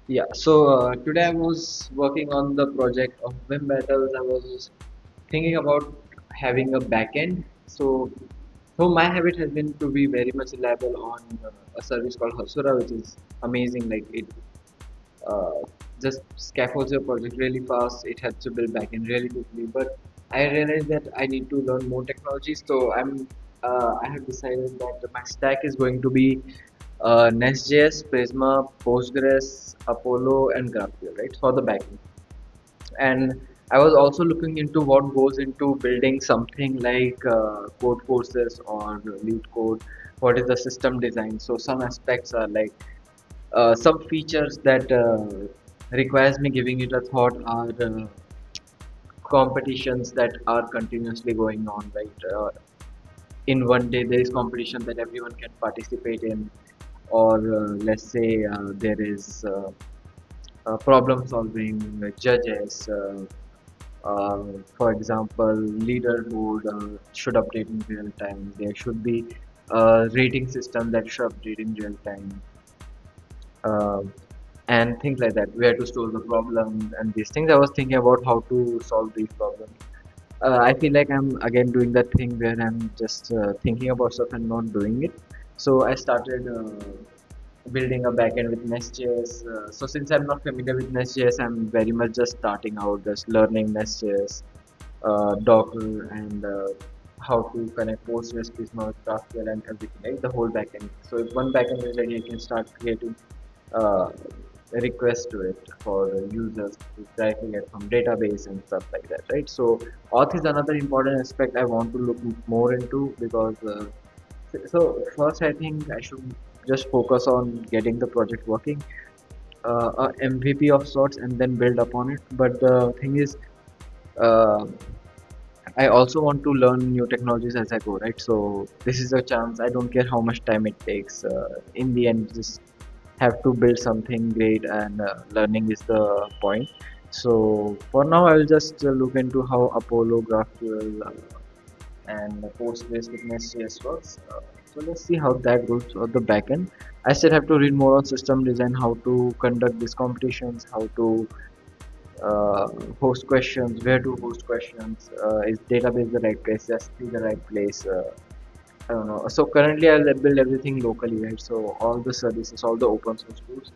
Yeah, so today I was working on the project of VIM battles. I was thinking about having a backend. So my habit has been to be very much reliable on a service called Hasura, which is amazing. Like it uh, just scaffolds your project really fast. It helps you build backend really quickly. But I realized that I need to learn more technology. So I have decided that my stack is going to be Nest.js, Prisma, Postgres, Apollo, and GraphQL, right, for the backend. And I was also looking into what goes into building something like code courses or lead code. What is the system design? So some aspects are like some features that requires me giving it a thought are competitions that are continuously going on, right? In one day there is competition that everyone can participate in, or let's say there is problem solving judges, for example leaderboard should update in real time. There should be a rating system that should update in real time, um, and things like that, where to store the problem and these things. I was thinking about how to solve these problems. I feel like I'm again doing that thing where I'm just thinking about stuff and not doing it. So I started building a backend with Nest.js. So since I'm not familiar with Nest.js, I'm very much just starting out, just learning Nest.js, Docker, and how to connect Postgres, Prisma, with GraphQL, and everything, right? The whole backend. So if one backend is ready, I can start creating uh, request to it for users to directly get from database and stuff like that, right? So auth is another important aspect I want to look more into, because so first I think I should just focus on getting the project working, a MVP of sorts, and then build upon it. But the thing is, uh, I also want to learn new technologies as I go, right? So this is a chance. I don't care how much time it takes. In the end, just have to build something great, and learning is the point. So for now I will just look into how Apollo, GraphQL, and Postgres with Nest.js works. So let's see how that goes on the back end. I still have to read more on system design, how to conduct these competitions, how to uh, host questions, where to host questions, is database the right place, S3 the right place, I don't know. So currently I'll build everything locally, right? So all the services, all the open source tools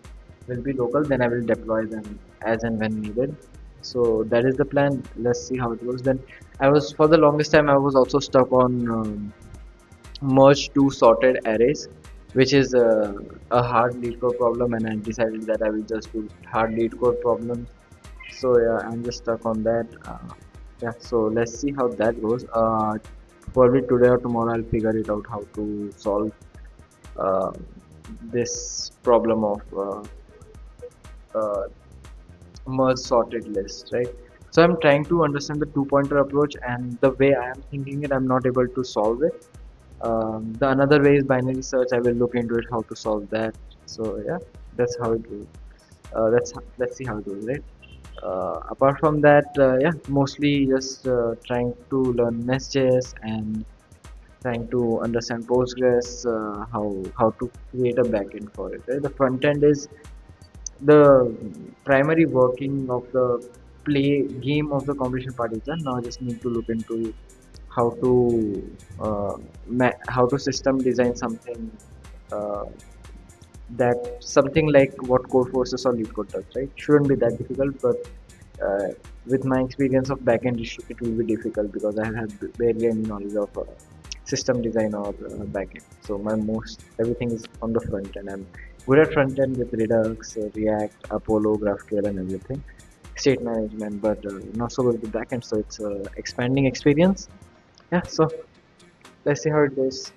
will be local. Then I will deploy them as and when needed. So that is the plan. Let's see how it goes. Then I was for the longest time I was also stuck on merge two sorted arrays, which is a hard lead code problem, and I decided that I will just do hard lead code problems. So yeah, I'm just stuck on that. Yeah, so let's see how that goes. Probably today or tomorrow I'll figure it out how to solve uh, this problem of uh, merge sorted list, right? So I'm trying to understand the two-pointer approach, and the way I am thinking it, I'm not able to solve it. The another way is binary search. I will look into it how to solve that. So yeah, that's how it goes. Let's see how it goes, right? Apart from that, yeah, mostly just trying to learn Nest.js and trying to understand Postgres, how to create a backend for it. Right? The front end is the primary working of the play game of the competition part is done. Now I just need to look into how to how to system design something, uh, that something like what Code Forces or Lead Code does, right? Shouldn't be that difficult, but with my experience of backend, it will be difficult because I have barely any knowledge of system design or backend. So my most everything is on the front end. I'm good at front end with Redux, React, Apollo, GraphQL, and everything, state management, but not so good with backend. So it's expanding experience. Yeah. So let's see how it goes.